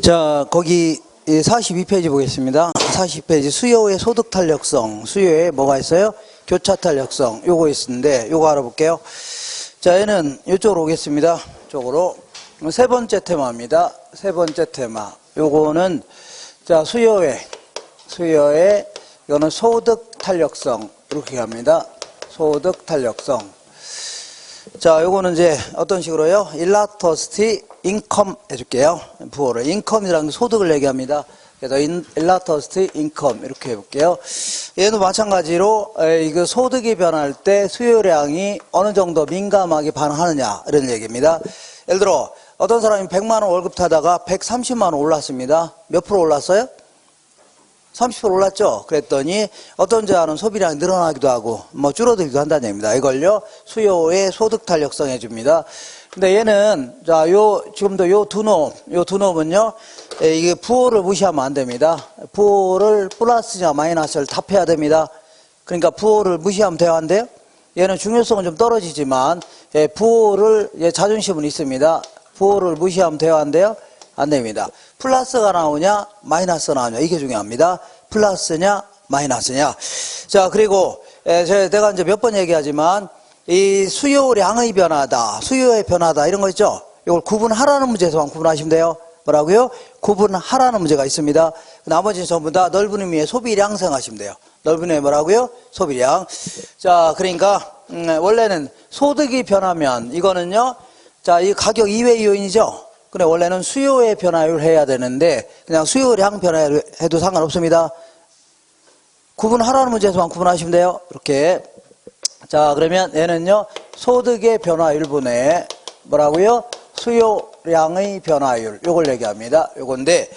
자, 거기 42페이지 보겠습니다. 42페이지 수요의 소득 탄력성, 수요에 뭐가 있어요? 교차 탄력성, 요거 있는데 요거 알아볼게요. 자, 얘는 이쪽으로 오겠습니다. 이쪽으로. 세 번째 테마입니다. 세 번째 테마. 요거는 자, 수요의 이거는 소득 탄력성 이렇게 합니다. 소득 탄력성. 자, 요거는 이제 어떤 식으로요? 일라스토시티 인컴 해줄게요. 부호를. 인컴이라는 소득을 얘기합니다. 그래서 일라스토시티 인컴 이렇게 해볼게요. 얘도 마찬가지로 이거 소득이 변할 때 수요량이 어느 정도 민감하게 반응하느냐 이런 얘기입니다. 예를 들어 어떤 사람이 100만 원 월급 타다가 130만 원 올랐습니다. 몇 프로 올랐어요? 30% 올랐죠? 그랬더니 어떤 자는 소비량이 늘어나기도 하고 뭐 줄어들기도 한다는 얘기입니다. 이걸요 수요의 소득 탄력성 해줍니다. 근데 얘는 자, 지금도 요 두 놈은요 이게 부호를 무시하면 안 됩니다. 부호를 플러스냐 마이너스를 답해야 됩니다. 그러니까 부호를 무시하면 돼요, 안 돼요? 얘는 중요성은 좀 떨어지지만 부호를 자존심은 있습니다. 부호를 무시하면 돼요, 안 돼요? 안 됩니다. 플러스가 나오냐 마이너스가 나오냐 이게 중요합니다. 플러스냐 마이너스냐. 자, 그리고 내가 이제 몇 번 얘기하지만 이 수요량의 변화다, 수요의 변화다 이런 거 있죠. 이걸 구분하라는 문제에서만 구분하시면 돼요. 뭐라고요? 구분하라는 문제가 있습니다. 나머지는 전부 다 넓은 의미의 소비량 생각하시면 돼요. 넓은 의미 뭐라고요? 소비량. 자, 그러니까 원래는 소득이 변하면 이거는요, 자, 이 가격 이외 요인이죠. 근데 원래는 수요의 변화율 해야 되는데 그냥 수요량 변화율 해도 상관없습니다. 구분하라는 문제에서만 구분하시면 돼요. 이렇게. 자, 그러면 얘는요 소득의 변화율분의 뭐라고요? 수요량의 변화율 요걸 얘기합니다. 요건데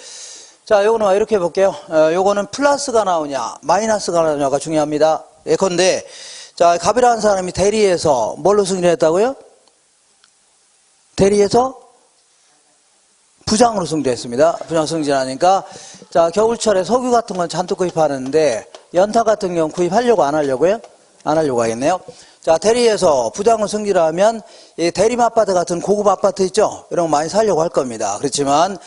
자, 요거는 이렇게 해볼게요. 요거는 플러스가 나오냐 마이너스가 나오냐가 중요합니다. 예컨대 자, 갑이라는 사람이 대리에서 뭘로 승진했다고요? 대리에서 부장으로 승진했습니다. 부장 승진하니까 자, 겨울철에 석유 같은 건 잔뜩 구입하는데 연탄 같은 경우는 구입하려고 안 하려고요? 안 하려고 하겠네요. 자, 대리에서 부장으로 승진하면 이 대림 아파트 같은 고급 아파트 있죠? 이런 거 많이 살려고 할 겁니다. 그렇지만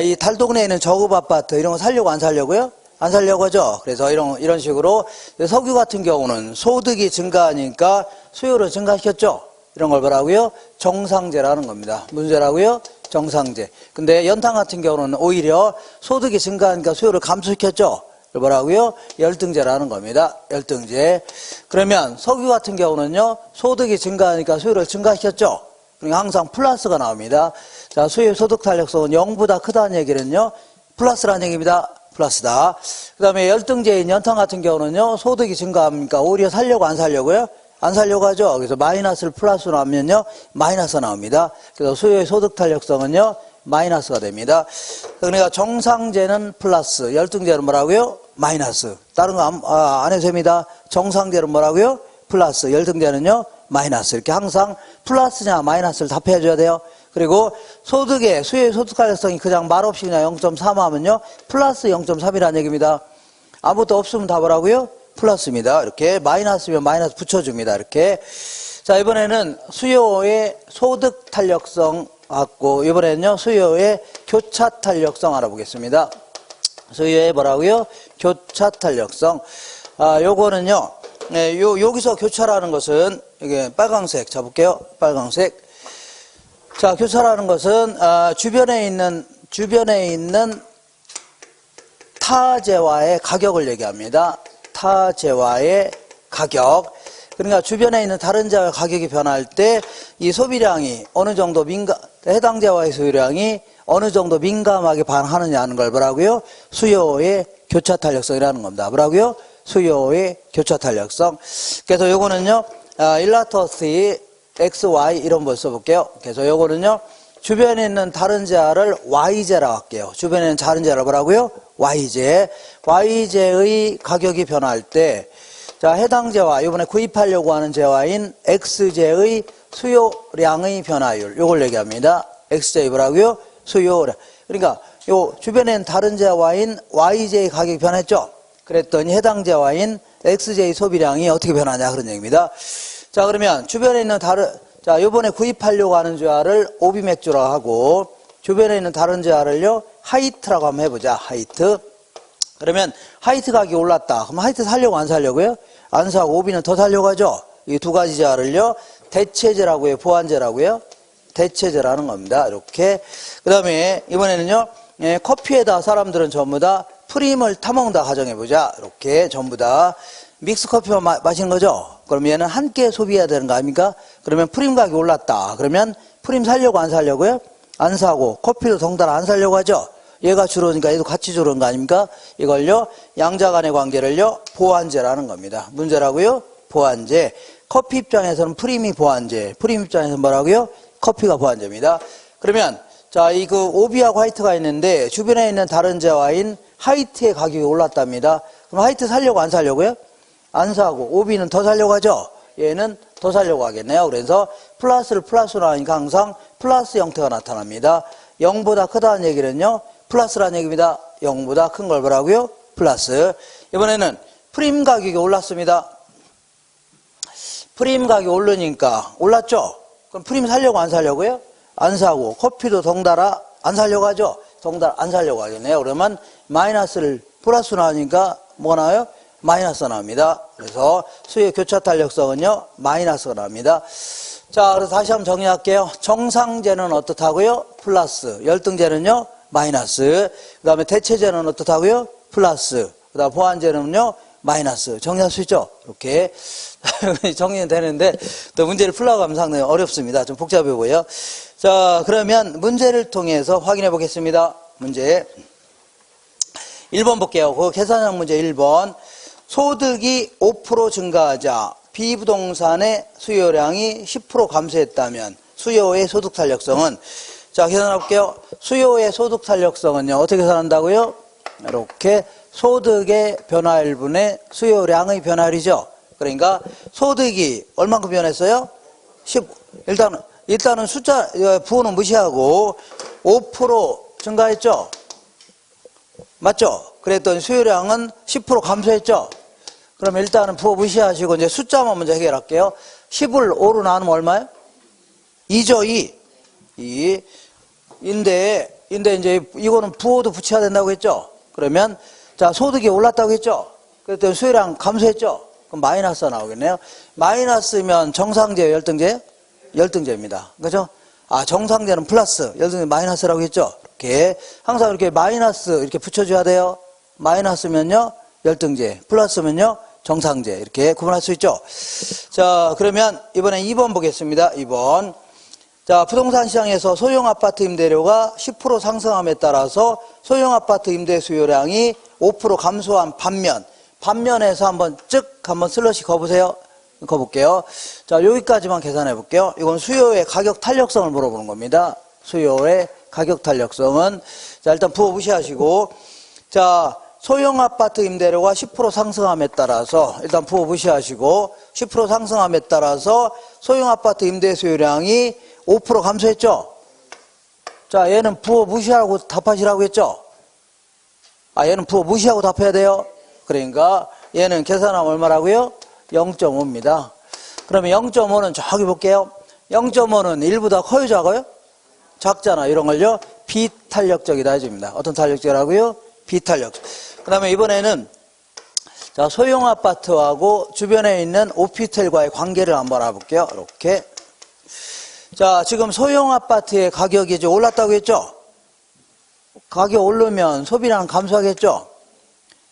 이 달동네에 있는 저급 아파트 이런 거 살려고 안 살려고요? 안 살려고 하죠. 그래서 이런 식으로 석유 같은 경우는 소득이 증가하니까 수요를 증가시켰죠. 이런 걸 뭐라고요? 정상제라는 겁니다. 문제라고요? 정상제. 근데 연탄 같은 경우는 오히려 소득이 증가하니까 수요를 감소시켰죠. 뭐라고요? 열등제라는 겁니다. 열등제. 그러면 석유 같은 경우는요, 소득이 증가하니까 수요를 증가시켰죠. 그러니까 항상 플러스가 나옵니다. 자, 수요의 소득 탄력성은 0보다 크다는 얘기는요, 플러스라는 얘기입니다. 플러스다. 그 다음에 열등제인 연탄 같은 경우는요, 소득이 증가하니까 오히려 살려고 안 살려고요? 안 살려고 하죠. 그래서 마이너스를 플러스로 하면요, 마이너스가 나옵니다. 그래서 수요의 소득 탄력성은요, 마이너스가 됩니다. 그러니까 정상제는 플러스, 열등제는 뭐라고요? 마이너스. 다른 거 안 해도 됩니다. 정상제는 뭐라고요? 플러스, 열등제는요? 마이너스. 이렇게 항상 플러스냐 마이너스를 답해 줘야 돼요. 그리고 수요의 소득 탄력성이 그냥 말없이 그냥 0.3 하면요, 플러스 0.3이라는 얘기입니다. 아무것도 없으면 다 뭐라고요? 플러스입니다. 이렇게 마이너스면 마이너스 붙여줍니다. 이렇게. 자, 이번에는 수요의 소득 탄력성 갖고 이번에는요 수요의 교차 탄력성 알아보겠습니다. 수요의 뭐라고요? 교차 탄력성. 요거는요 여기서 교차라는 것은 이게 빨강색 잡을게요. 빨강색. 자, 교차라는 것은 주변에 있는 타재와의 가격을 얘기합니다. 타재와의 가격. 그러니까 주변에 있는 다른 재와의 가격이 변할 때 이 소비량이 어느 정도 해당 재와의 소비량이 어느 정도 민감하게 반응하느냐 하는 걸 뭐라고요? 수요의 교차 탄력성이라는 겁니다. 뭐라고요? 수요의 교차 탄력성. 그래서 요거는요, 일라스토시티 XY 이런 걸 써볼게요. 그래서 요거는요, 주변에 있는 다른 재화를 Y재라고 할게요. 주변에 있는 다른 재화를 뭐라고요? Y재. Y재의 가격이 변할 때 자, 해당 재화, 이번에 구입하려고 하는 재화인 X재의 수요량의 변화율, 요걸 얘기합니다. X재의 뭐라고요? 수요량. 그러니까, 요, 주변엔 다른 재화인 Y재의 가격이 변했죠? 그랬더니 해당 재화인 X재의 소비량이 어떻게 변하냐, 그런 얘기입니다. 자, 그러면 주변에 있는 자, 요번에 구입하려고 하는 재화를 오비맥주라고 하고, 주변에 있는 다른 재화를요, 하이트라고 한번 해보자. 하이트. 그러면 하이트 가격이 올랐다. 그럼 하이트 살려고 안 살려고요? 안 사고 오비는 더 살려고 하죠. 이 두 가지 재화를요, 대체재라고 해요. 보완재라고요. 대체재라는 겁니다. 이렇게. 그 다음에 이번에는요, 예, 커피에다 사람들은 전부 다 프림을 타먹는다 가정해보자. 이렇게 전부 다 믹스 커피만 마시는 거죠. 그럼 얘는 한 끼 소비해야 되는 거 아닙니까? 그러면 프림 가격이 올랐다. 그러면 프림 살려고 안 살려고요? 안 사고 커피도 덩달아 안 살려고 하죠. 얘가 줄어드니까 얘도 같이 줄어든 거 아닙니까? 이걸요, 양자 간의 관계를요, 보완제라는 겁니다. 문제라고요? 보완제. 커피 입장에서는 프림이 보완제, 프림 입장에서는 뭐라고요? 커피가 보완제입니다. 그러면 자, 이 그 오비하고 하이트가 있는데 주변에 있는 다른 재화인 하이트의 가격이 올랐답니다. 그럼 하이트 살려고 안 살려고요? 안 사고 오비는 더 살려고 하죠. 얘는 더 살려고 하겠네요. 그래서 플러스를 플러스로 하니까 항상 플러스 형태가 나타납니다. 0보다 크다는 얘기는요, 플러스라는 얘기입니다. 0보다 큰 걸 뭐라고요? 플러스. 이번에는 프림 가격이 올랐습니다. 프림 가격이 오르니까 올랐죠? 그럼 프림 살려고 안 살려고요? 안 사고 커피도 덩달아 안 살려고 하죠? 덩달아 안 살려고 하겠네요. 그러면 마이너스를 플러스로 하니까 뭐 나와요? 마이너스가 나옵니다. 그래서 수의 교차 탄력성은요, 마이너스가 나옵니다. 자, 그래서 다시 한번 정리할게요. 정상제는 어떻다고요? 플러스. 열등제는요, 마이너스. 그 다음에 대체제는 어떻다고요? 플러스. 그 다음 보완제는요, 마이너스. 정리할 수 있죠? 이렇게. 정리는 되는데, 또 문제를 풀려고 하면 상당히 어렵습니다. 좀 복잡해 보여요. 자, 그러면 문제를 통해서 확인해 보겠습니다. 문제. 1번 볼게요. 그 계산형 문제 1번. 소득이 5% 증가하자 B부동산의 수요량이 10% 감소했다면 수요의 소득 탄력성은, 자, 계산해 볼게요. 수요의 소득 탄력성은요, 어떻게 계산한다고요? 이렇게 소득의 변화율분의 수요량의 변화율이죠. 그러니까 소득이 얼만큼 변했어요? 10. 일단은 숫자 부호는 무시하고 5% 증가했죠. 맞죠? 그랬더니 수요량은 10% 감소했죠. 그럼 일단은 부호 무시하시고 이제 숫자만 먼저 해결할게요. 10을 5로 나누면 얼마예요? 2죠, 2. 2. 인데 이제 이거는 부호도 붙여야 된다고 했죠. 그러면 자, 소득이 올랐다고 했죠. 그랬더니 수요량 감소했죠. 그럼 마이너스가 나오겠네요. 마이너스면 정상제예요, 열등제예요? 열등제입니다. 그죠? 아, 정상제는 플러스, 열등제 마이너스라고 했죠. 이렇게 항상 이렇게 마이너스 이렇게 붙여줘야 돼요. 마이너스면요, 열등제, 플러스면요, 정상제. 이렇게 구분할 수 있죠. 자, 그러면 이번엔 2번 보겠습니다. 2번. 자, 부동산 시장에서 소형 아파트 임대료가 10% 상승함에 따라서 소형 아파트 임대 수요량이 5% 감소한 반면에서 한번 한번 슬러시 거보세요. 거볼게요. 자, 여기까지만 계산해 볼게요. 이건 수요의 가격 탄력성을 물어보는 겁니다. 수요의 가격 탄력성은, 자, 일단 부호 무시하시고, 자, 소형 아파트 임대료가 10% 상승함에 따라서, 일단 부호 무시하시고, 10% 상승함에 따라서 소형 아파트 임대 수요량이 5% 감소했죠? 자, 얘는 부호 무시하고 답하시라고 했죠? 아, 얘는 부호 무시하고 답해야 돼요? 그러니까 얘는 계산하면 얼마라고요? 0.5입니다. 그러면 0.5는 저기 볼게요. 0.5는 1보다 커요, 작아요? 작잖아. 이런 걸요, 비탄력적이다 해줍니다. 어떤 탄력적이라고요? 비탄력적. 그 다음에 이번에는 자, 소형 아파트하고 주변에 있는 오피스텔과의 관계를 한번 알아볼게요. 이렇게. 자, 지금 소형 아파트의 가격이 이제 올랐다고 했죠? 가격 오르면 소비량은 감소하겠죠?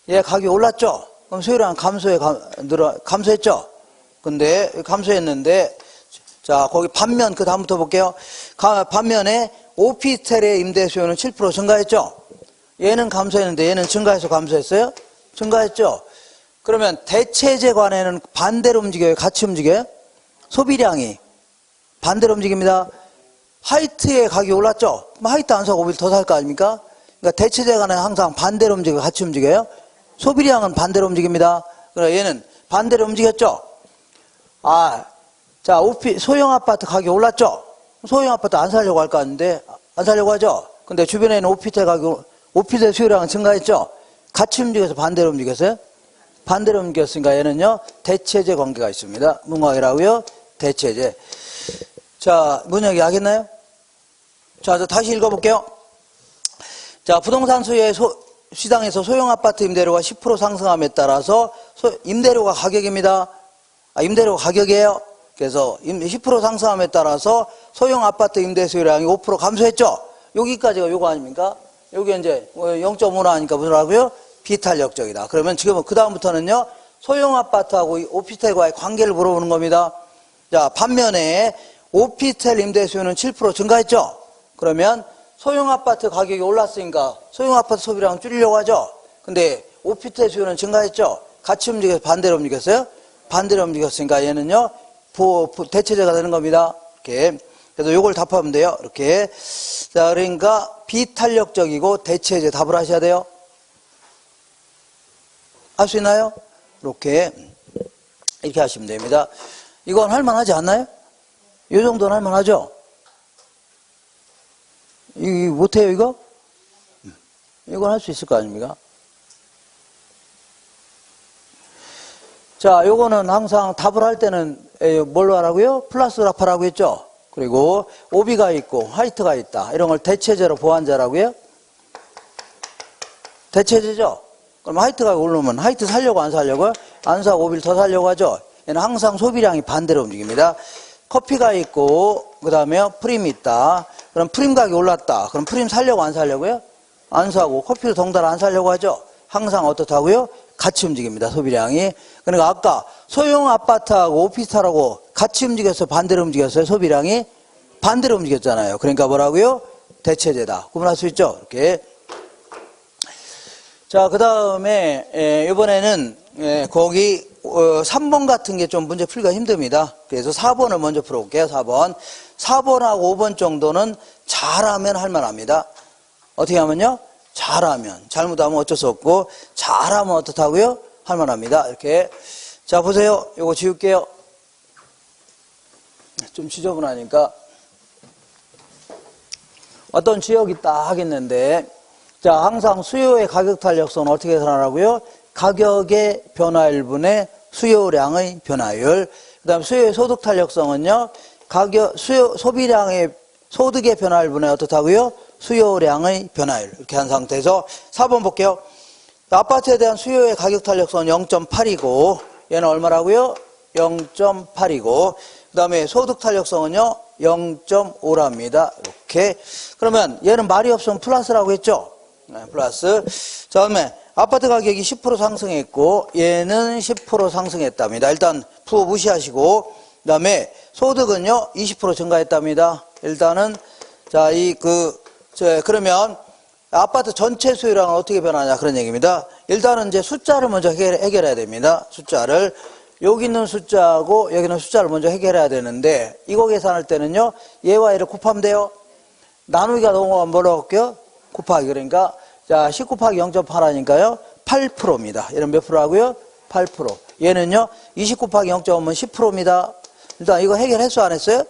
예, 가격이 올랐죠? 그럼 수요량 감소했죠? 근데, 감소했는데, 자, 거기 반면, 그 다음부터 볼게요. 반면에 오피스텔의 임대 수요는 7% 증가했죠? 얘는 감소했는데 얘는 증가해서 감소했어요? 증가했죠? 그러면 대체재 관에는 반대로 움직여요? 같이 움직여요? 소비량이 반대로 움직입니다. 하이트의 가격이 올랐죠? 그럼 하이트 안 사고 오히려 더 살 거 아닙니까? 그러니까 대체재 관에 항상 반대로 움직여요? 같이 움직여요? 소비량은 반대로 움직입니다. 그러니까 얘는 반대로 움직였죠? 아, 자, 소형 아파트 가격이 올랐죠? 소형 아파트 안 살려고 할 거 아닌데, 안 살려고 하죠? 근데 주변에 있는 오피스텔 수요량은 증가했죠? 같이 움직여서 반대로 움직였어요? 반대로 움직였으니까 얘는요, 대체재 관계가 있습니다. 문학이라고요? 대체재. 자, 문학이 알겠나요? 자, 다시 읽어볼게요. 자, 부동산 수요의 시장에서 소형 아파트 임대료가 10% 상승함에 따라서 임대료가 가격입니다. 임대료가 가격이에요. 그래서 10% 상승함에 따라서 소형 아파트 임대 수요량이 5% 감소했죠. 여기까지가 요거 아닙니까? 여기 이제 0.5 나니까 뭐라고요? 비탄력적이다. 그러면 지금 그 다음부터는요, 소형 아파트하고 오피스텔과의 관계를 물어보는 겁니다. 자, 반면에 오피스텔 임대 수요는 7% 증가했죠. 그러면 소형 아파트 가격이 올랐으니까 소형 아파트 소비량 줄이려고 하죠. 근데 오피스텔 수요는 증가했죠. 같이 움직여서 반대로 움직였어요. 반대로 움직였으니까 얘는요, 대체제가 되는 겁니다. 이렇게. 그래서 요걸 답하면 돼요. 이렇게. 자, 그러니까 비탄력적이고 대체제 답을 하셔야 돼요. 할 수 있나요? 이렇게 하시면 됩니다. 이건 할만하지 않나요? 이 정도는 할만하죠? 못해요, 이거? 이건 할 수 있을 거 아닙니까? 자, 요거는 항상 답을 할 때는 뭘로 하라고요? 플러스 라파라고 했죠? 그리고 오비가 있고 화이트가 있다. 이런 걸 대체제로 보완자라고요? 대체제죠? 그럼 화이트가 오르면 화이트 살려고 안 살려고요? 안 사고 오비를 더 살려고 하죠? 얘는 항상 소비량이 반대로 움직입니다. 커피가 있고 그 다음에 프림이 있다. 그럼 프림 가격이 올랐다. 그럼 프림 살려고 안 살려고요? 안 사고 커피도 덩달아 안 살려고 하죠? 항상 어떻다고요? 같이 움직입니다. 소비량이. 그러니까 아까 소형 아파트하고 오피스텔하고 같이 움직였어요? 반대로 움직였어요? 소비량이? 반대로 움직였잖아요. 그러니까 뭐라고요? 대체제다. 구분할 수 있죠? 이렇게. 자, 그 다음에 이번에는 거기 3번 같은 게 좀 문제 풀기가 힘듭니다. 그래서 4번을 먼저 풀어볼게요. 4번. 4번하고 5번 정도는 잘하면 할만합니다. 어떻게 하면요? 잘하면. 잘못하면 어쩔 수 없고, 잘하면 어떻다고요? 할만합니다. 이렇게. 자, 보세요. 이거 지울게요. 좀 지저분하니까. 어떤 지역이 딱 하겠는데, 자, 항상 수요의 가격 탄력성은 어떻게 계산하라고요? 가격의 변화율분의 수요량의 변화율. 그 다음 수요의 소득 탄력성은요, 소비량의, 소득의 변화율분의 어떻다고요? 수요량의 변화율. 이렇게 한 상태에서 4번 볼게요. 아파트에 대한 수요의 가격 탄력성은 0.8이고, 얘는 얼마라고요? 0.8이고, 그 다음에 소득 탄력성은요, 0.5랍니다. 이렇게. 그러면 얘는 말이 없으면 플러스라고 했죠? 네, 플러스. 자, 다음에 아파트 가격이 10% 상승했고 얘는 10% 상승했답니다. 일단 부호 무시하시고, 그 다음에 소득은요 20% 증가했답니다. 일단은 자, 그러면 아파트 전체 수요량은 어떻게 변하냐 그런 얘기입니다. 일단은 이제 숫자를 먼저 해결해야 됩니다. 숫자를. 여기 있는 숫자하고 여기 있는 숫자를 먼저 해결해야 되는데, 이거 계산할 때는요 얘와 얘를 곱하면 돼요. 나누기가 너무 뭐라고 할게요? 곱하기. 그러니까 자, 10 곱하기 0.8 하니까요 8%입니다. 얘는 몇 프로라고요? 8%. 얘는요 20 곱하기 0.5면 10%입니다. 일단 이거 해결했어 안 했어요?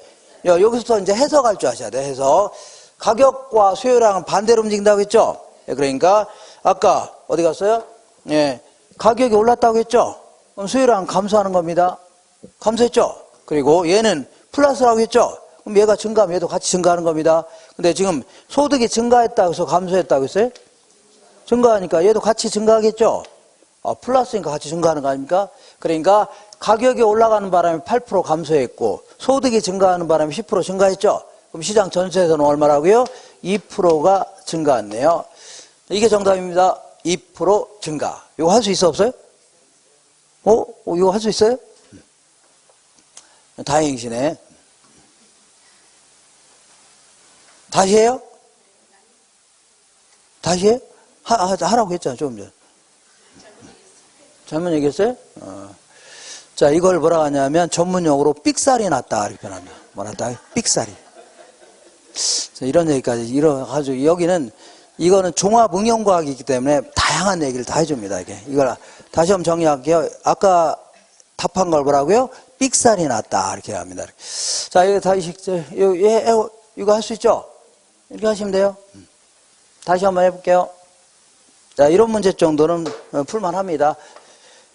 여기서 이제 해석할 줄 아셔야 돼요. 해석. 가격과 수요량은 반대로 움직인다고 했죠? 그러니까 아까 어디 갔어요? 예, 가격이 올랐다고 했죠? 그럼 수요량은 감소하는 겁니다. 감소했죠? 그리고 얘는 플러스라고 했죠? 그럼 얘가 증가하면 얘도 같이 증가하는 겁니다. 근데 지금 소득이 증가했다고 해서 감소했다고 했어요? 증가하니까 얘도 같이 증가하겠죠? 플러스니까 같이 증가하는 거 아닙니까? 그러니까 가격이 올라가는 바람에 8% 감소했고 소득이 증가하는 바람에 10% 증가했죠? 그럼 시장 전체에서는 얼마라고요? 2%가 증가했네요. 이게 정답입니다. 2% 증가. 이거 할 수 있어 없어요? 이거 할 수 있어요? 다행이시네. 다시 해요? 다시 해? 하라고 했잖아, 조금 전. 잘못 얘기했어요? 자, 이걸 뭐라 하냐면 전문용어로 삑살이 났다. 이렇게 표현합니다. 뭐 났다? 삑살이. 자, 이런 얘기까지, 이래가지고 이거는 종합응용과학이기 때문에 다양한 얘기를 다 해줍니다. 이걸 다시 한번 정리할게요. 아까 답한 걸 뭐라고요? 삑살이 났다. 이렇게 합니다. 자, 이거 다시, 이거 할 수 있죠? 이렇게 하시면 돼요. 다시 한번 해볼게요. 자, 이런 문제 정도는 풀만 합니다.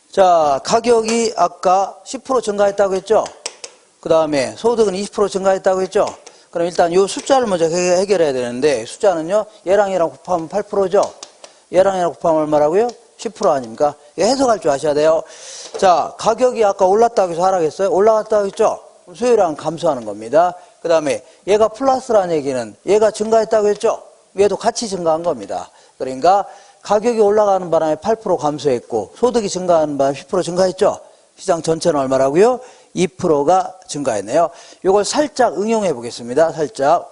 자, 가격이 아까 10% 증가했다고 했죠? 그 다음에 소득은 20% 증가했다고 했죠? 그럼 일단 이 숫자를 먼저 해결해야 되는데, 숫자는요, 얘랑 얘랑 곱하면 8%죠? 얘랑 얘랑 곱하면 얼마라고요? 10% 아닙니까? 이거 해석할 줄 아셔야 돼요. 자, 가격이 아까 올랐다고 해서 하락했어요? 올라갔다고 했죠? 수요량 감소하는 겁니다. 그 다음에 얘가 플러스라는 얘기는 얘가 증가했다고 했죠? 얘도 같이 증가한 겁니다. 그러니까 가격이 올라가는 바람에 8% 감소했고 소득이 증가하는 바람에 10% 증가했죠? 시장 전체는 얼마라고요? 2%가 증가했네요. 이걸 살짝 응용해 보겠습니다. 살짝.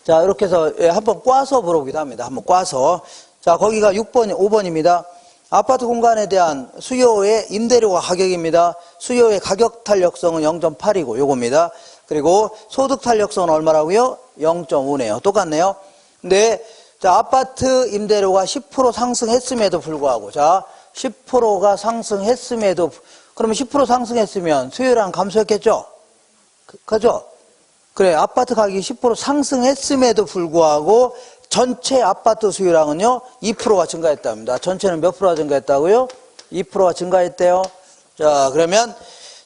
자, 이렇게 해서 한번 꽈서 물어보기도 합니다. 한번 꽈서. 자, 거기가 6번, 5번입니다. 아파트 공간에 대한 수요의 임대료가 가격입니다. 수요의 가격 탄력성은 0.8이고 요겁니다. 그리고 소득 탄력성은 얼마라고요? 0.5네요. 똑같네요. 근데 자, 아파트 임대료가 10% 상승했음에도 불구하고 자, 10%가 상승했음에도 그러면 10% 상승했으면 수요량 감소했겠죠? 그죠? 그래, 아파트 가격이 10% 상승했음에도 불구하고 전체 아파트 수요량은요, 2%가 증가했답니다. 전체는 몇 프로가 증가했다고요? 2%가 증가했대요. 자, 그러면,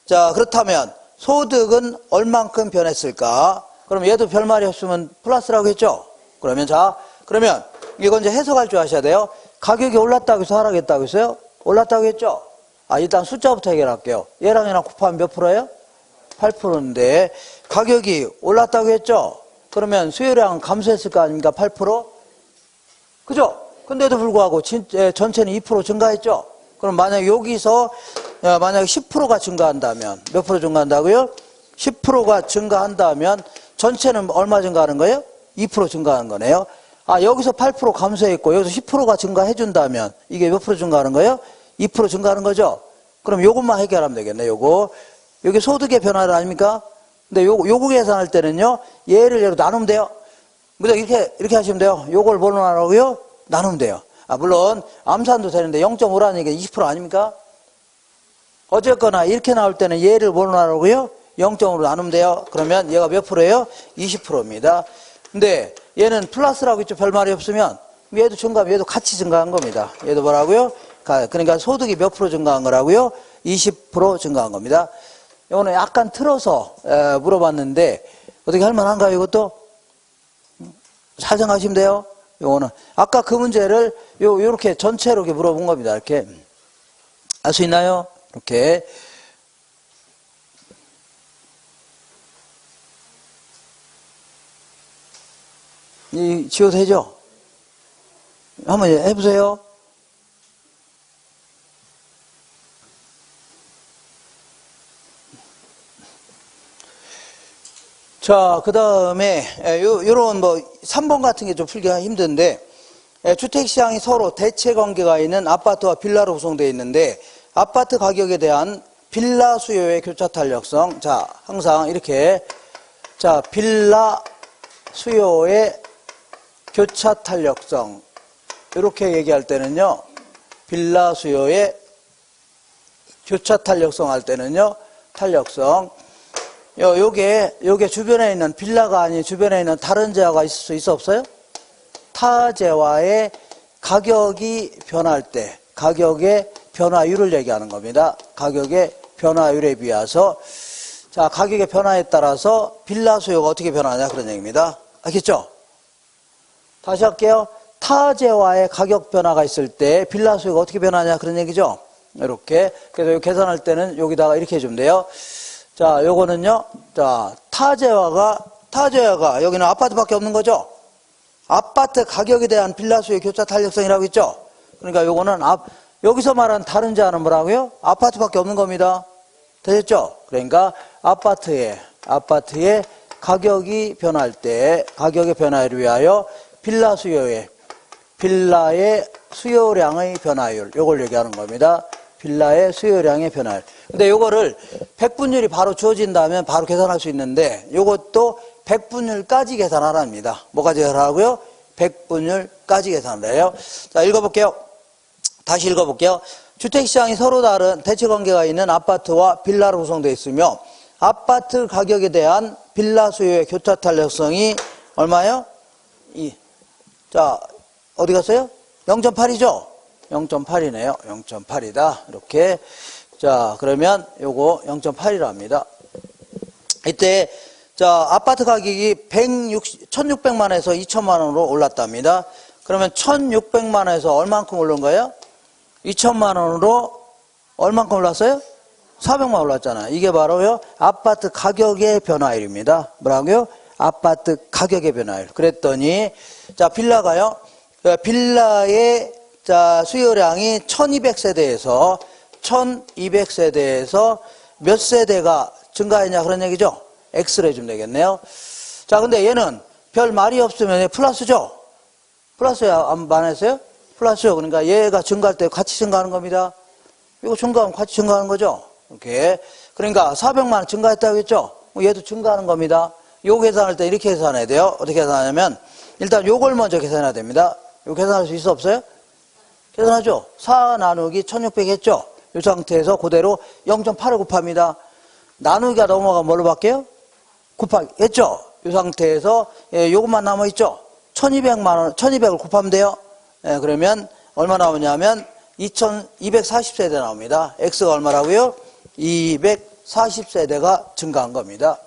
자, 그렇다면 소득은 얼만큼 변했을까? 그럼 얘도 별말이 없으면 플러스라고 했죠? 그러면 자, 그러면 이건 이제 해석할 줄 아셔야 돼요. 가격이 올랐다고 해서 하락했다고 했어요? 올랐다고 했죠? 아, 일단 숫자부터 해결할게요. 얘랑 얘랑 곱하면 몇 프로예요? 8%인데 가격이 올랐다고 했죠? 그러면 수요량은 감소했을 거 아닙니까? 8%? 그죠? 근데도 불구하고 전체는 2% 증가했죠? 그럼 만약 여기서 만약에 10%가 증가한다면 몇 프로 증가한다고요? 10%가 증가한다면 전체는 얼마 증가하는 거예요? 2% 증가하는 거네요. 아, 여기서 8% 감소했고 여기서 10%가 증가해 준다면 이게 몇 프로 증가하는 거예요? 2% 증가하는 거죠? 그럼 요것만 해결하면 되겠네. 요거. 여기 소득의 변화를 아닙니까? 근데 요거 계산할 때는요, 얘를 얘로 나누면 돼요. 무조건 이렇게 하시면 돼요. 요걸 뭘로 나누고요? 나누면 돼요. 아, 물론, 암산도 되는데 0.5라는 얘기가 20% 아닙니까? 어쨌거나 이렇게 나올 때는 얘를 뭘로 나누고요? 0.5로 나누면 돼요. 그러면 얘가 몇 프로예요? 20%입니다. 근데 얘는 플러스라고 했죠. 별말이 없으면. 얘도 증가하면 얘도 같이 증가한 겁니다. 얘도 뭐라고요? 그러니까 소득이 몇 프로 증가한 거라고요? 20% 증가한 겁니다. 이거는 약간 틀어서 물어봤는데 어떻게 할 만한가요? 이것도 잘 생각하시면 돼요. 이거는 아까 그 문제를 요렇게 전체로 이렇게 물어본 겁니다. 이렇게 알 수 있나요? 이렇게 지워도 되죠? 한번 해보세요. 자, 그 다음에, 요런 3번 같은 게 좀 풀기가 힘든데, 주택시장이 서로 대체 관계가 있는 아파트와 빌라로 구성되어 있는데, 아파트 가격에 대한 빌라 수요의 교차 탄력성. 자, 항상 이렇게, 자, 빌라 수요의 교차 탄력성. 이렇게 얘기할 때는요, 빌라 수요의 교차 탄력성 할 때는요, 탄력성. 요게 주변에 있는 빌라가 아닌 주변에 있는 다른 재화가 있을 수 있어 없어요? 타 재화의 가격이 변할 때 가격의 변화율을 얘기하는 겁니다. 가격의 변화율에 비해서 자, 가격의 변화에 따라서 빌라 수요가 어떻게 변하냐 그런 얘기입니다. 알겠죠? 다시 할게요. 타 재화의 가격 변화가 있을 때 빌라 수요가 어떻게 변하냐 그런 얘기죠. 이렇게. 그래서 계산할 때는 여기다가 이렇게 해주면 돼요. 자, 요거는요, 자, 타 재화가 여기는 아파트밖에 없는 거죠? 아파트 가격에 대한 빌라 수요 교차 탄력성이라고 했죠? 그러니까 요거는 여기서 말하는 다른 재화는 뭐라고요? 아파트밖에 없는 겁니다. 되셨죠? 그러니까 아파트의 가격이 변할 때 가격의 변화를 위하여 빌라의 수요량의 변화율, 요걸 얘기하는 겁니다. 빌라의 수요량의 변화율. 근데 요거를 백분율이 바로 주어진다면 바로 계산할 수 있는데 요것도 백분율까지 계산하랍니다. 뭐까지 계산하고요? 백분율까지 계산을 해요. 자, 읽어볼게요. 다시 읽어볼게요. 주택시장이 서로 다른 대체관계가 있는 아파트와 빌라로 구성되어 있으며 아파트 가격에 대한 빌라 수요의 교차 탄력성이 얼마예요? 자, 어디 갔어요? 0.8이죠? 0.8이네요. 0.8이다. 이렇게. 자, 그러면 요거 0.8이라 합니다. 이때 자, 아파트 가격이 1600만 원에서 2000만 원으로 올랐답니다. 그러면 1600만 원에서 얼만큼 오른 거예요? 2000만 원으로 얼만큼 올랐어요? 400만 원 올랐잖아요. 이게 바로요, 아파트 가격의 변화율입니다. 뭐라고요? 아파트 가격의 변화율. 그랬더니, 자, 빌라가요, 빌라의, 자, 수요량이 1200세대에서, 1200세대에서 몇 세대가 증가했냐, 그런 얘기죠? X를 해주면 되겠네요. 자, 근데 얘는 별 말이 없으면 플러스죠? 플러스야, 안 했어요? 플러스요. 그러니까 얘가 증가할 때 같이 증가하는 겁니다. 이거 증가하면 같이 증가하는 거죠? 이렇게. 그러니까 400만 원 증가했다고 했죠? 얘도 증가하는 겁니다. 요 계산할 때 이렇게 계산해야 돼요. 어떻게 계산하냐면, 일단 요걸 먼저 계산해야 됩니다. 요 계산할 수 있어, 없어요? 계산하죠? 4 나누기 1600 했죠? 이 상태에서 그대로 0.8을 곱합니다. 나누기가 넘어가면 뭘로 바뀌어요? 곱하기 했죠? 이 상태에서 요것만 남아있죠? 1200만 원, 1200을 곱하면 돼요. 그러면 얼마 나오냐면 2240세대 나옵니다. X가 얼마라고요? 240세대가 증가한 겁니다.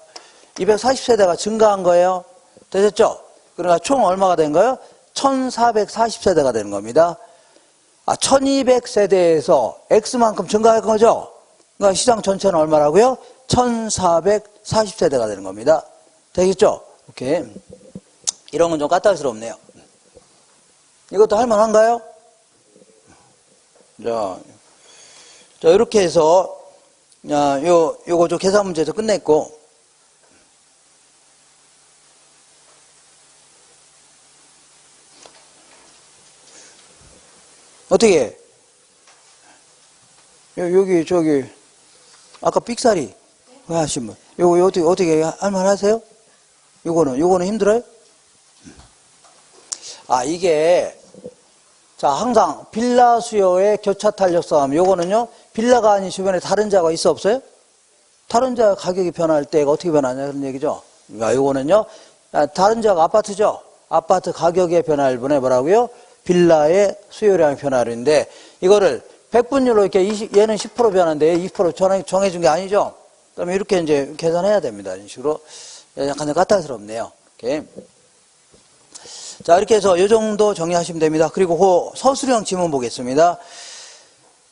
240세대가 증가한 거예요. 되셨죠? 그러니까 총 얼마가 된 거예요? 1440세대가 되는 겁니다. 1200세대에서 X만큼 증가할 거죠? 그러니까 시장 전체는 얼마라고요? 1440세대가 되는 겁니다. 되겠죠? 오케이. 이런 건 좀 까탈스럽네요. 이것도 할만한가요? 자, 이렇게 해서, 요거 좀 계산 문제도 끝냈고, 어떻게, 여기, 저기, 아까 삑사리 하신 분, 요거 어떻게 할만하세요? 요거는 힘들어요? 이게, 자, 항상 빌라 수요의 교차 탄력 싸움. 요거는요, 빌라가 아닌 주변에 다른 자가 있어, 없어요? 다른 자 가격이 변할 때가 어떻게 변하냐, 그런 얘기죠. 그러니까 요거는요, 다른 자가 아파트죠? 아파트 가격의 변화율분에 뭐라고요? 빌라의 수요량의 변화율인데, 이거를 100분율로 이렇게 얘는 10% 변화인데 20% 정해준 게 아니죠? 그러면 이렇게 이제 계산해야 됩니다. 이런 식으로. 약간 까탈스럽네요. 이렇게. 자, 이렇게 해서 이 정도 정리하시면 됩니다. 그리고 그 서술형 지문 보겠습니다.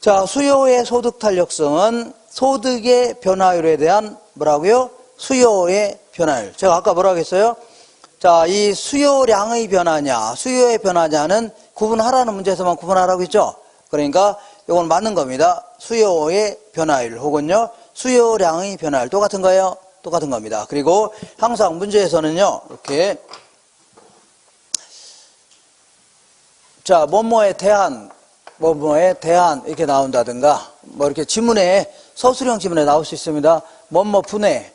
자, 수요의 소득 탄력성은 소득의 변화율에 대한 뭐라고요? 수요의 변화율. 제가 아까 뭐라고 했어요? 자, 이 수요량의 변화냐, 수요의 변화냐는 구분하라는 문제에서만 구분하라고 했죠? 그러니까 이건 맞는 겁니다. 수요의 변화율 혹은요, 수요량의 변화율. 똑같은 거예요? 똑같은 겁니다. 그리고 항상 문제에서는요, 이렇게 자, 뭐뭐에 대한 이렇게 나온다든가, 뭐 이렇게 지문에, 서술형 지문에 나올 수 있습니다. 뭐뭐 분해,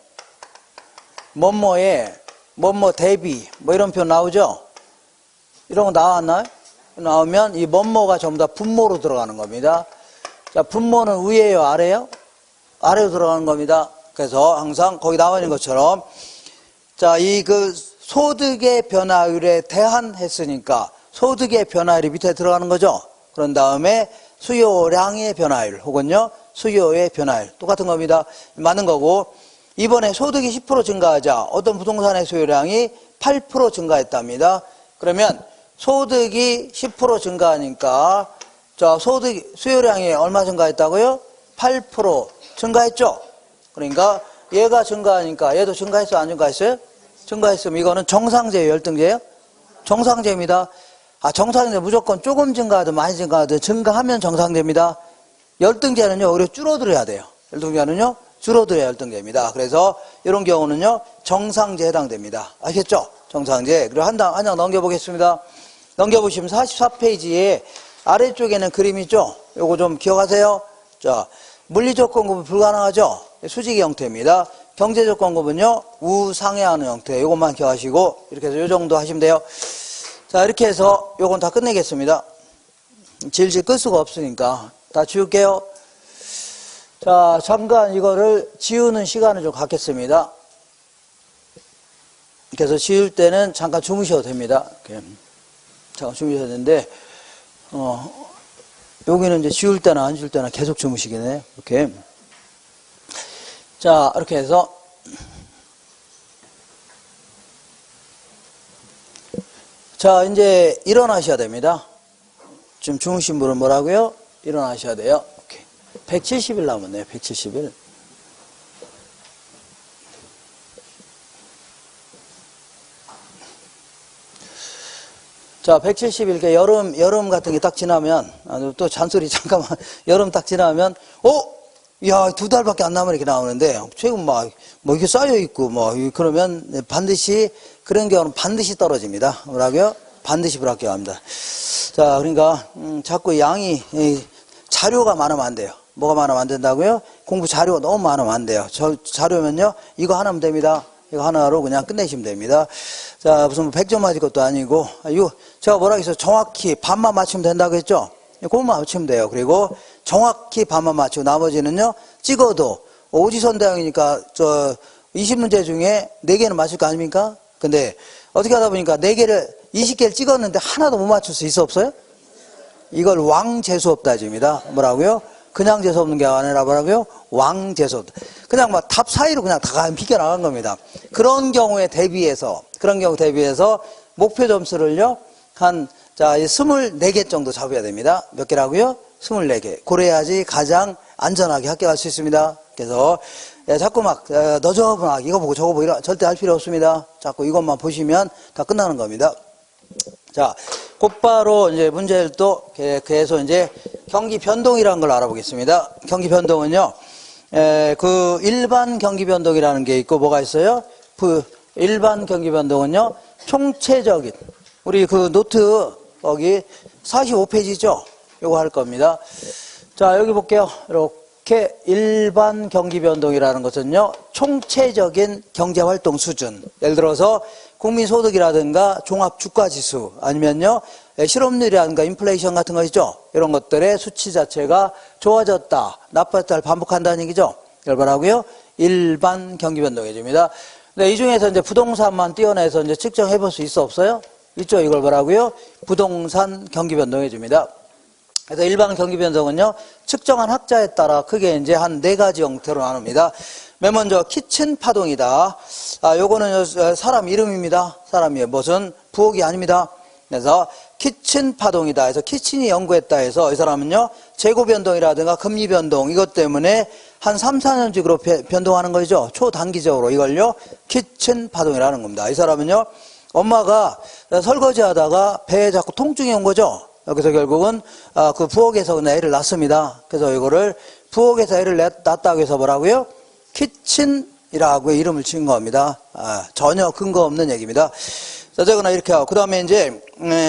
뭐뭐에, 뭐뭐 대비, 뭐 이런 표현 나오죠? 이런 거 나왔나요? 나오면 이 뭐뭐가 전부 다 분모로 들어가는 겁니다. 자, 분모는 위에요, 아래요? 아래로 들어가는 겁니다. 그래서 항상 거기 나와 있는 것처럼, 자, 이 소득의 변화율에 대한 했으니까, 소득의 변화율이 밑에 들어가는 거죠. 그런 다음에 수요량의 변화율 혹은요, 수요의 변화율. 똑같은 겁니다. 맞는 거고, 이번에 소득이 10% 증가하자 어떤 부동산의 수요량이 8% 증가했답니다. 그러면 소득이 10% 증가하니까, 자, 수요량이 얼마 증가했다고요? 8% 증가했죠? 그러니까 얘가 증가하니까 얘도 증가했어요? 안 증가했어요? 증가했으면 이거는 정상제예요? 열등제예요? 정상제입니다. 정상제 무조건 조금 증가하든 많이 증가하든 증가하면 정상제입니다. 열등제는요, 오히려 줄어들어야 돼요. 열등제는요, 줄어들어야 열등제입니다. 그래서 이런 경우는요, 정상제에 해당됩니다. 아시겠죠? 정상제. 그리고 한 장 넘겨보겠습니다. 넘겨보시면 44페이지에 아래쪽에는 그림이 있죠? 요거 좀 기억하세요. 자, 물리조건급은 불가능하죠? 수직의 형태입니다. 경제조건급은요, 우상향하는 형태. 요것만 기억하시고, 이렇게 해서 요 정도 하시면 돼요. 자, 이렇게 해서 요건 다 끝내겠습니다. 질질 끌 수가 없으니까 다 지울게요. 자, 잠깐 이거를 지우는 시간을 좀 갖겠습니다. 그래서 지울 때는 잠깐 주무셔도 됩니다. 이렇게. 잠깐 주무셔야 되는데, 여기는 이제 지울 때나 안 지울 때나 계속 주무시긴 해요. 이렇게. 자, 이렇게 해서 자, 이제 일어나셔야 됩니다. 지금 주무신 분은 뭐라고요? 일어나셔야 돼요. 오케이. 170일 남았네요. 170일. 자, 170일, 여름 같은 게 딱 지나면, 또 잔소리 잠깐만, 여름 딱 지나면, 야, 2달밖에 안 남은 이렇게 나오는데, 최근 뭐 이게 쌓여있고, 그러면 반드시, 그런 경우는 반드시 떨어집니다. 뭐라고요? 반드시 불합격합니다. 자, 그러니까, 자꾸 양이, 자료가 많으면 안 돼요. 뭐가 많으면 안 된다고요? 공부 자료가 너무 많으면 안 돼요. 자료면요, 이거 하나면 됩니다. 이거 하나로 그냥 끝내시면 됩니다. 자, 무슨 100점 맞을 것도 아니고, 이거 제가 뭐라 했어요? 정확히 반만 맞추면 된다고 했죠? 그것만 맞추면 돼요. 그리고 정확히 반만 맞추고 나머지는요, 찍어도 오지선다형이니까 20문제 중에 4개는 맞출 거 아닙니까? 근데 어떻게 하다 보니까 20개를 찍었는데 하나도 못 맞출 수 있어 없어요? 이걸 왕재수 없다 해줍니다. 뭐라고요? 그냥 재수 없는 게 아니라 뭐라고요? 왕재수 없다. 그냥 답 사이로 그냥 다 비껴나간 겁니다. 그런 경우에 대비해서 목표 점수를요, 24개 정도 잡아야 됩니다. 몇 개라고요? 24개. 그래야지 가장 안전하게 합격할 수 있습니다. 그래서 자꾸 너저분하게 이거 보고 저거 보고 절대 할 필요 없습니다. 자꾸 이것만 보시면 다 끝나는 겁니다. 자, 곧바로 이제 문제를 또 계속 이제 경기 변동이라는 걸 알아보겠습니다. 경기 변동은요, 그 일반 경기 변동이라는 게 있고 뭐가 있어요? 그 일반 경기 변동은요, 총체적인, 우리 그 노트 거기 45페이지죠? 요거 할 겁니다. 자, 여기 볼게요. 이렇게 일반 경기 변동이라는 것은요, 총체적인 경제활동 수준. 예를 들어서 국민소득이라든가 종합주가지수 아니면요, 실업률이라든가 인플레이션 같은 거 있죠? 이런 것들의 수치 자체가 좋아졌다, 나빠졌다를 반복한다는 얘기죠? 이걸 뭐라고요? 일반 경기 변동해줍니다. 근데 이 중에서 이제 부동산만 떼어내서 이제 측정해 볼 수 있어 없어요? 있죠? 이걸 뭐라고요? 부동산 경기 변동해줍니다. 그래서 일반 경기 변동은요, 측정한 학자에 따라 크게 이제 한 4가지 형태로 나눕니다. 맨 먼저 키친 파동이다. 요거는 사람 이름입니다. 사람이에요. 무슨 부엌이 아닙니다. 그래서 키친 파동이다 해서 키친이 연구했다 해서 이 사람은요, 재고 변동이라든가 금리 변동 이것 때문에 한 3, 4년직으로 변동하는 거죠. 초단기적으로 이걸요, 키친 파동이라는 겁니다. 이 사람은요, 엄마가 설거지 하다가 배에 자꾸 통증이 온 거죠. 그래서 결국은 그 부엌에서 애를 낳습니다. 그래서 이거를 부엌에서 애를 낳았다고 해서 뭐라고요? 키친이라고 이름을 지은 겁니다. 전혀 근거 없는 얘기입니다. 어쨌거나 이렇게 하고, 그 다음에 이제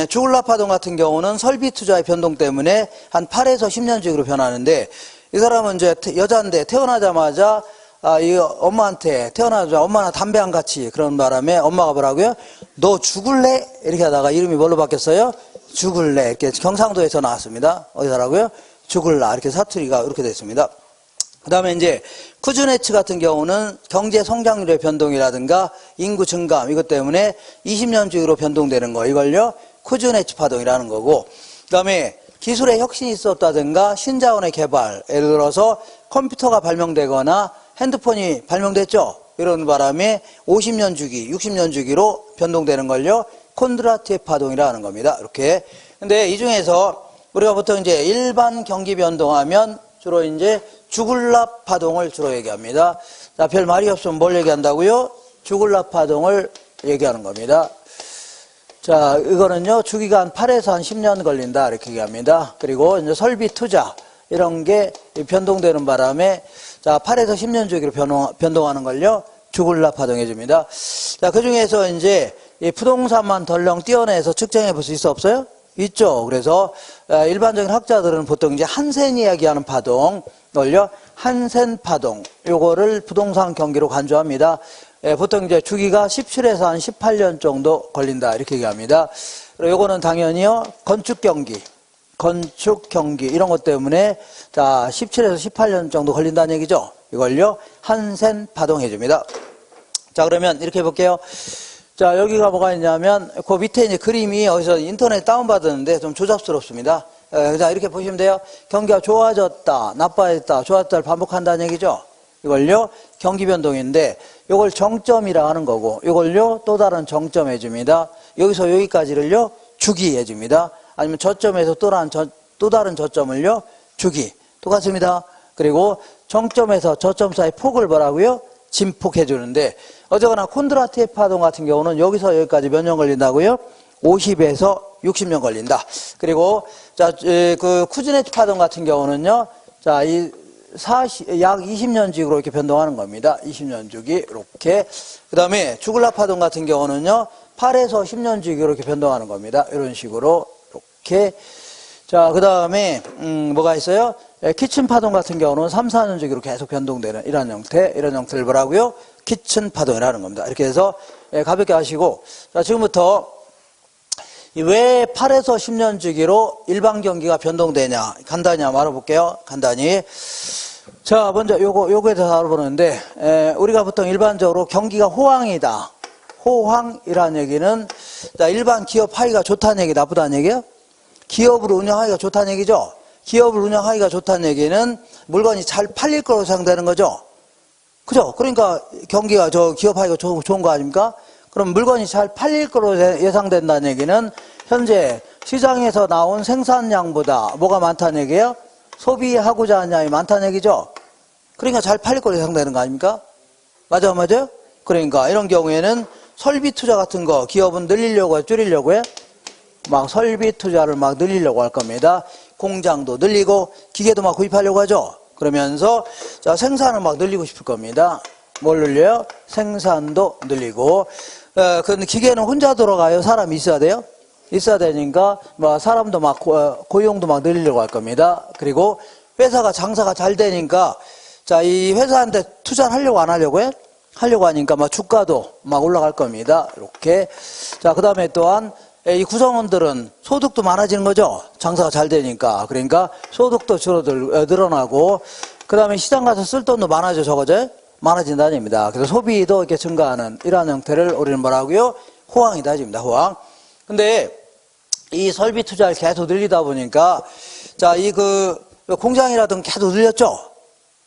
주글라 파동 같은 경우는 설비 투자의 변동 때문에 한 8에서 10년직으로 변하는데, 이 사람은 이제 여자인데 태어나자마자 이 엄마한테 태어나자마자 엄마나 담배 안 같이 그런 바람에 엄마가 뭐라고요? 너 죽을래? 이렇게 하다가 이름이 뭘로 바뀌었어요? 죽을래. 이렇게 경상도에서 나왔습니다. 어디서라고요? 죽을라. 이렇게 사투리가 이렇게 됐습니다. 그 다음에 이제 쿠즈네츠 같은 경우는 경제 성장률의 변동이라든가 인구 증감 이것 때문에 20년주기로 변동되는 거, 이걸요 쿠즈네츠 파동이라는 거고, 그 다음에 기술의 혁신이 있었다든가 신자원의 개발, 예를 들어서 컴퓨터가 발명되거나 핸드폰이 발명됐죠. 이런 바람에 50년 주기, 60년 주기로 변동되는 걸요 콘드라티의 파동이라는 겁니다. 이렇게. 근데 이 중에서 우리가 보통 이제 일반 경기 변동하면 주로 이제 주글라 파동을 주로 얘기합니다. 자, 별 말이 없으면 뭘 얘기한다고요? 주글라 파동을 얘기하는 겁니다. 자, 이거는요, 주기가 한 8에서 한 10년 걸린다, 이렇게 얘기합니다. 그리고 이제 설비 투자, 이런 게 변동되는 바람에, 자, 8에서 10년 주기로 변동하는 걸요, 주글라 파동해줍니다. 자, 그 중에서 이제 이 부동산만 덜렁 떼어내서 측정해 볼 수 있어 없어요? 있죠. 그래서 일반적인 학자들은 보통 이제 한센 이야기하는 파동, 걸요 한센 파동, 요거를 부동산 경기로 간주합니다. 보통 이제 주기가 17에서 한 18년 정도 걸린다, 이렇게 얘기합니다. 그리고 요거는 당연히요, 건축 경기 이런 것 때문에 자 17에서 18년 정도 걸린다는 얘기죠. 이걸요 한센 파동 해줍니다. 자, 그러면 이렇게 해볼게요. 자, 여기가 뭐가 있냐면 그 밑에 이제 그림이 어디서 인터넷 다운받았는데 좀 조잡스럽습니다. 자, 이렇게 보시면 돼요. 경기가 좋아졌다, 나빠졌다, 좋아졌다를 반복한다는 얘기죠. 이걸요 경기 변동인데, 요걸 정점이라 하는 거고, 요걸요, 또 다른 정점 해줍니다. 여기서 여기까지를요, 주기 해줍니다. 아니면 저점에서 또 다른 저점을요, 주기. 똑같습니다. 그리고 정점에서 저점 사이 폭을 뭐라고요? 진폭 해주는데, 어쨌거나 콘드라티의 파동 같은 경우는 여기서 여기까지 몇 년 걸린다고요? 50에서 60년 걸린다. 그리고, 자, 그 쿠즈네츠 파동 같은 경우는요, 자, 약 20년 주기로 이렇게 변동하는 겁니다. 20년 주기, 이렇게. 그 다음에 주글라 파동 같은 경우는요, 8에서 10년 주기로 이렇게 변동하는 겁니다. 이런 식으로, 이렇게. 자, 그 다음에, 뭐가 있어요? 키친 파동 같은 경우는 3, 4년 주기로 계속 변동되는 이런 형태를 뭐라고요? 키친 파동이라는 겁니다. 이렇게 해서 가볍게 하시고, 자, 지금부터 왜 8에서 10년 주기로 일반 경기가 변동되냐, 간단히 말해볼게요. 간단히. 자, 먼저 요거에 대해서 알아보는데, 우리가 보통 일반적으로 경기가 호황이다. 호황이라는 얘기는, 자, 일반 기업 하기가 좋다는 얘기, 나쁘다는 얘기예요? 기업을 운영하기가 좋다는 얘기죠? 기업을 운영하기가 좋다는 얘기는 물건이 잘 팔릴 거로 예상되는 거죠? 그죠? 그러니까 경기가 기업하기가 좋은 거 아닙니까? 그럼 물건이 잘 팔릴 거로 예상된다는 얘기는 현재 시장에서 나온 생산량보다 뭐가 많다는 얘기예요? 소비하고자 하는 양이 많다는 얘기죠? 그러니까 잘 팔릴 거로 예상되는 거 아닙니까? 맞아요? 그러니까 이런 경우에는 설비 투자 같은 거 기업은 늘리려고 해, 줄이려고 해? 막 설비 투자를 막 늘리려고 할 겁니다. 공장도 늘리고 기계도 막 구입하려고 하죠. 그러면서 자, 생산을 막 늘리고 싶을 겁니다. 뭘 늘려요? 생산도 늘리고. 근데 기계는 혼자 돌아가요? 사람이 있어야 돼요? 있어야 되니까 뭐 사람도 막 고용도 막 늘리려고 할 겁니다. 그리고 회사가 장사가 잘 되니까 자, 이 회사한테 투자를 하려고 안 하려고 해? 하려고 하니까 막 주가도 막 올라갈 겁니다. 이렇게. 자, 그 다음에 또한 이 구성원들은 소득도 많아지는 거죠. 장사가 잘 되니까. 그러니까 소득도 늘어나고, 그 다음에 시장 가서 쓸 돈도 많아져, 적어져? 많아진다는 얘기입니다. 그래서 소비도 이렇게 증가하는 이러한 형태를 우리는 뭐라고요? 호황이다, 집니다, 호황. 근데 이 설비 투자를 계속 늘리다 보니까, 자, 공장이라든 계속 늘렸죠?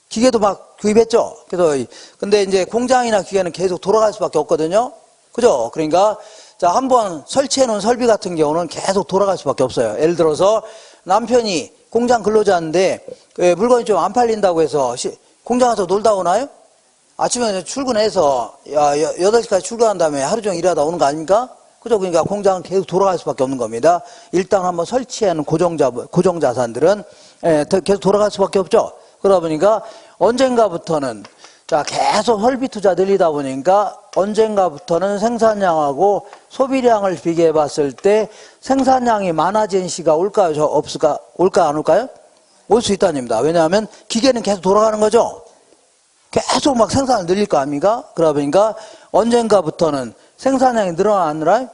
기계도 막 구입했죠? 그래서, 근데 이제 공장이나 기계는 계속 돌아갈 수밖에 없거든요? 그죠? 그러니까, 자, 한번 설치해 놓은 설비 같은 경우는 계속 돌아갈 수밖에 없어요. 예를 들어서 남편이 공장 근로자인데 물건이 좀 안 팔린다고 해서 공장 가서 놀다 오나요? 아침에 출근해서 8시까지 출근한 다음에 하루 종일 일하다 오는 거 아닙니까? 그죠? 그러니까 공장은 계속 돌아갈 수밖에 없는 겁니다. 일단 한번 설치해 놓은 고정자산들은 계속 돌아갈 수밖에 없죠. 그러다 보니까 언젠가부터는 자, 계속 설비 투자 늘리다 보니까 언젠가부터는 생산량하고 소비량을 비교해 봤을 때 생산량이 많아진 시가 올까요? 올까 안 올까요? 올 수 있다는 얘기입니다. 왜냐하면 기계는 계속 돌아가는 거죠. 계속 막 생산을 늘릴 거 아닙니까? 그러다 보니까 언젠가부터는 생산량이 늘어나 안 늘어요?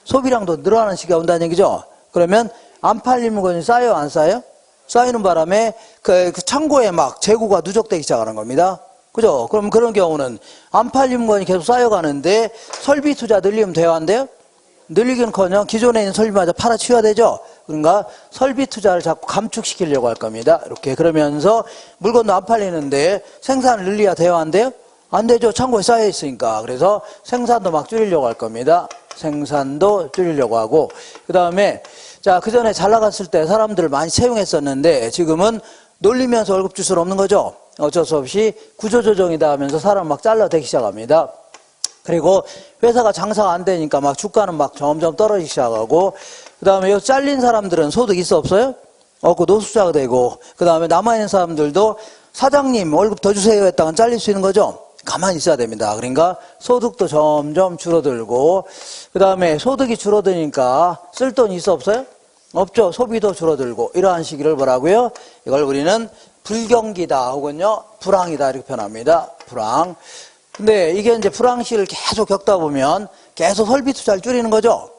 소비량도 늘어나는 시기가 온다는 얘기죠. 그러면 안 팔린 물건이 쌓여요? 안 쌓여요? 쌓이는 바람에 그 창고에 막 재고가 누적되기 시작하는 겁니다. 그죠? 그럼 그런 경우는 안 팔린 물건이 계속 쌓여가는데 설비 투자 늘리면 돼요? 안 돼요? 늘리긴커녕 기존에 있는 설비마저 팔아치워야 되죠? 그러니까 설비 투자를 자꾸 감축시키려고 할 겁니다. 이렇게 그러면서 물건도 안 팔리는데 생산을 늘려야 돼요? 안 돼요? 안 되죠. 창고에 쌓여 있으니까. 그래서 생산도 막 줄이려고 할 겁니다. 생산도 줄이려고 하고 그 다음에 자, 그 전에 잘 나갔을 때 사람들을 많이 채용했었는데 지금은 놀리면서 월급 줄 수는 없는 거죠. 어쩔 수 없이 구조조정이다 하면서 사람 막 잘라대기 시작합니다. 그리고 회사가 장사가 안 되니까 막 주가는 막 점점 떨어지기 시작하고 그 다음에 이 잘린 사람들은 소득 있어 없어요? 없고 노숙자가 되고 그 다음에 남아있는 사람들도 사장님 월급 더 주세요 했다가 잘릴 수 있는 거죠. 가만히 있어야 됩니다. 그러니까 소득도 점점 줄어들고 그 다음에 소득이 줄어드니까 쓸 돈이 있어 없어요? 없죠. 소비도 줄어들고 이러한 시기를 뭐라고요? 이걸 우리는 불경기다 혹은요 불황이다 이렇게 표현합니다. 불황. 근데 이게 이제 불황 시기를 계속 겪다 보면 계속 설비 투자를 줄이는 거죠.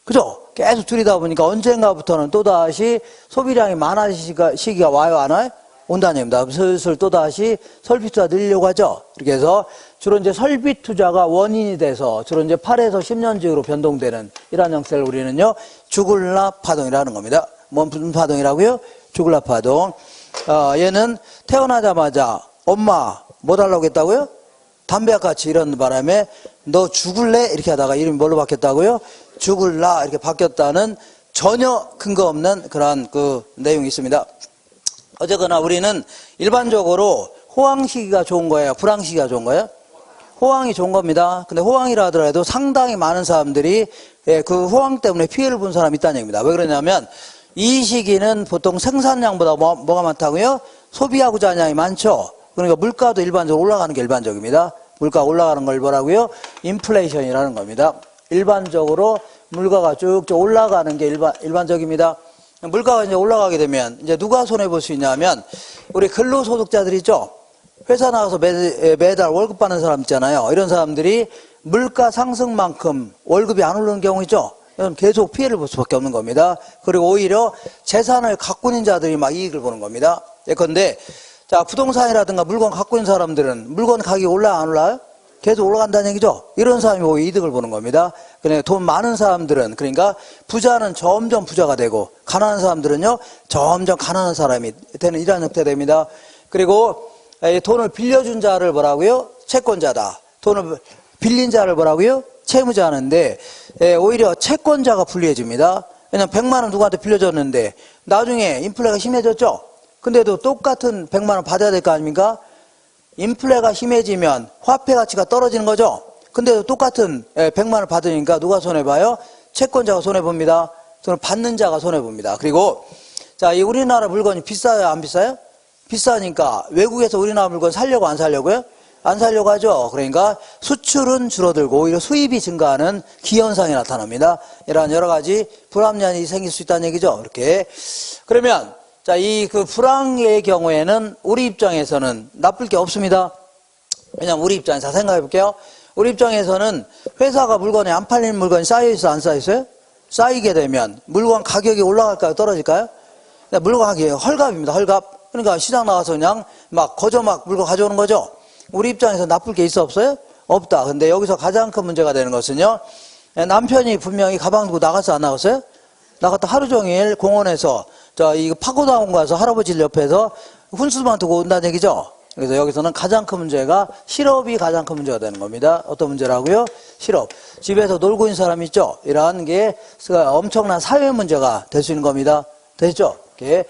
그죠? 계속 줄이다 보니까 언젠가부터는 또다시 소비량이 많아지는 시기가 와요 안 와요? 온다는 얘기입니다. 슬슬 또다시 설비 투자 늘리려고 하죠. 이렇게 해서 주로 이제 설비 투자가 원인이 돼서 주로 이제 8에서 10년직으로 변동되는 이러한 형태를 우리는요 주글라 파동이라는 겁니다. 무슨 파동이라고요? 주글라 파동. 얘는 태어나자마자 엄마 뭐 달라고 했다고요? 담배와 같이 이런 바람에 너 죽을래? 이렇게 하다가 이름이 뭘로 바뀌었다고요? 죽을라 이렇게 바뀌었다는 전혀 근거 없는 그런 그 내용이 있습니다. 어쨌거나 우리는 일반적으로 호황 시기가 좋은 거예요? 불황 시기가 좋은 거예요? 호황이 좋은 겁니다. 근데 호황이라 하더라도 상당히 많은 사람들이 그 호황 때문에 피해를 본 사람이 있다는 얘기입니다. 왜 그러냐면 이 시기는 보통 생산량보다 뭐가 많다고요? 소비하고 자량이 많죠. 그러니까 물가도 일반적으로 올라가는 게 일반적입니다. 물가 올라가는 걸 뭐라고요? 인플레이션이라는 겁니다. 일반적으로 물가가 쭉쭉 올라가는 게 일반적입니다. 물가가 이제 올라가게 되면 이제 누가 손해볼 수 있냐면 우리 근로소득자들 있죠? 회사 나가서 매달 월급 받는 사람 있잖아요. 이런 사람들이 물가 상승만큼 월급이 안 오르는 경우 있죠? 그럼 계속 피해를 볼 수밖에 없는 겁니다. 그리고 오히려 재산을 갖고 있는 자들이 막 이익을 보는 겁니다. 예컨대 자, 부동산이라든가 물건 갖고 있는 사람들은 물건 가격이 올라요, 안 올라요? 계속 올라간다는 얘기죠. 이런 사람이 오히려 이득을 보는 겁니다. 그러니까 돈 많은 사람들은, 그러니까 부자는 점점 부자가 되고 가난한 사람들은요 점점 가난한 사람이 되는 이러한 형태됩니다. 그리고 돈을 빌려준 자를 뭐라고요? 채권자다. 돈을 빌린 자를 뭐라고요? 채무자 하는데 오히려 채권자가 불리해집니다. 왜냐면 100만 원 누구한테 빌려줬는데 나중에 인플레가 심해졌죠. 근데도 똑같은 100만 원 받아야 될 거 아닙니까? 인플레가 심해지면 화폐 가치가 떨어지는 거죠. 근데도 똑같은 100만 원 받으니까 누가 손해봐요? 채권자가 손해봅니다. 돈을 받는 자가 손해봅니다. 그리고 자, 이 우리나라 물건이 비싸요, 안 비싸요? 비싸니까 외국에서 우리나라 물건 살려고 안 살려고요? 안 살려고 하죠. 그러니까 수출은 줄어들고 오히려 수입이 증가하는 기현상이 나타납니다. 이러한 여러 가지 불합리한이 생길 수 있다는 얘기죠. 이렇게. 그러면 자, 이 그 불황의 경우에는 우리 입장에서는 나쁠 게 없습니다. 왜냐면 우리 입장에서 생각해 볼게요. 우리 입장에서는 회사가 물건이 안 팔리는 물건이 쌓여있어, 안 쌓여있어요? 쌓이게 되면 물건 가격이 올라갈까요? 떨어질까요? 물건 가격이 헐값입니다. 헐값. 그러니까 시장 나가서 그냥 막 거저 막 물건 가져오는 거죠. 우리 입장에서 나쁠 게 있어, 없어요? 없다. 근데 여기서 가장 큰 문제가 되는 것은요, 남편이 분명히 가방 두고 나갔어, 안 나갔어요? 나갔다 하루 종일 공원에서 이거 파고다운 가서 할아버지 옆에서 훈수만 두고 온다는 얘기죠. 그래서 여기서는 가장 큰 문제가 실업이 가장 큰 문제가 되는 겁니다. 어떤 문제라고요? 실업. 집에서 놀고 있는 사람 있죠? 이러한 게 엄청난 사회 문제가 될 수 있는 겁니다. 되죠? 이렇게.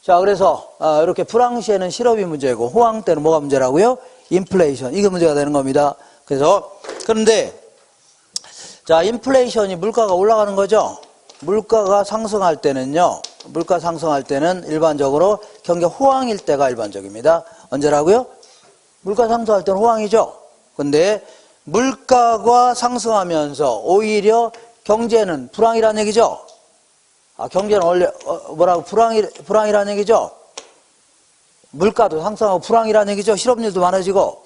자, 그래서 이렇게 불황 시에는 실업이 문제고 호황 때는 뭐가 문제라고요? 인플레이션. 이게 문제가 되는 겁니다. 그래서 그런데 자, 인플레이션이 물가가 올라가는 거죠. 물가가 상승할 때는요. 물가 상승할 때는 일반적으로 경기 호황일 때가 일반적입니다. 언제라고요? 물가 상승할 때는 호황이죠. 근데 물가가 상승하면서 오히려 경제는 불황이라는 얘기죠. 경제는 원래 뭐라고 불황이라는 얘기죠. 물가도 상승하고 불황이라는 얘기죠. 실업률도 많아지고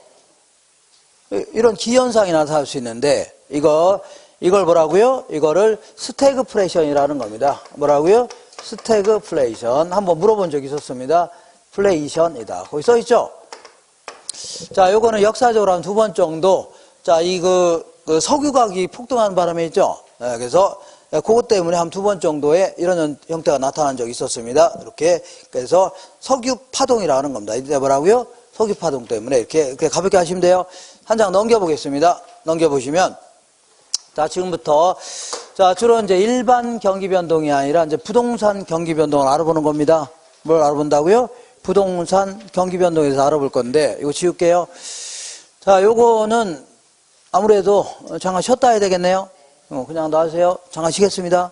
이런 기현상이 나타날 수 있는데 이걸 뭐라고요? 이거를 스태그플레이션이라는 겁니다. 뭐라고요? 스태그플레이션. 한번 물어본 적이 있었습니다. 플레이션이다. 거기 써 있죠? 자, 요거는 역사적으로 한 2번 정도. 자, 그 석유 가격이 폭등하는 바람에 있죠? 그래서 그것 때문에 한 2번 정도의 이런 형태가 나타난 적이 있었습니다. 이렇게. 그래서 석유 파동이라는 겁니다. 이때 뭐라고요? 석유 파동 때문에 이렇게 가볍게 하시면 돼요. 한 장 넘겨보겠습니다. 넘겨보시면. 자, 지금부터, 자, 주로 이제 일반 경기 변동이 아니라 이제 부동산 경기 변동을 알아보는 겁니다. 뭘 알아본다고요? 부동산 경기 변동에 대해서 알아볼 건데, 이거 지울게요. 자, 요거는 아무래도 잠깐 쉬었다 해야 되겠네요. 그냥 놔주세요. 잠깐 쉬겠습니다.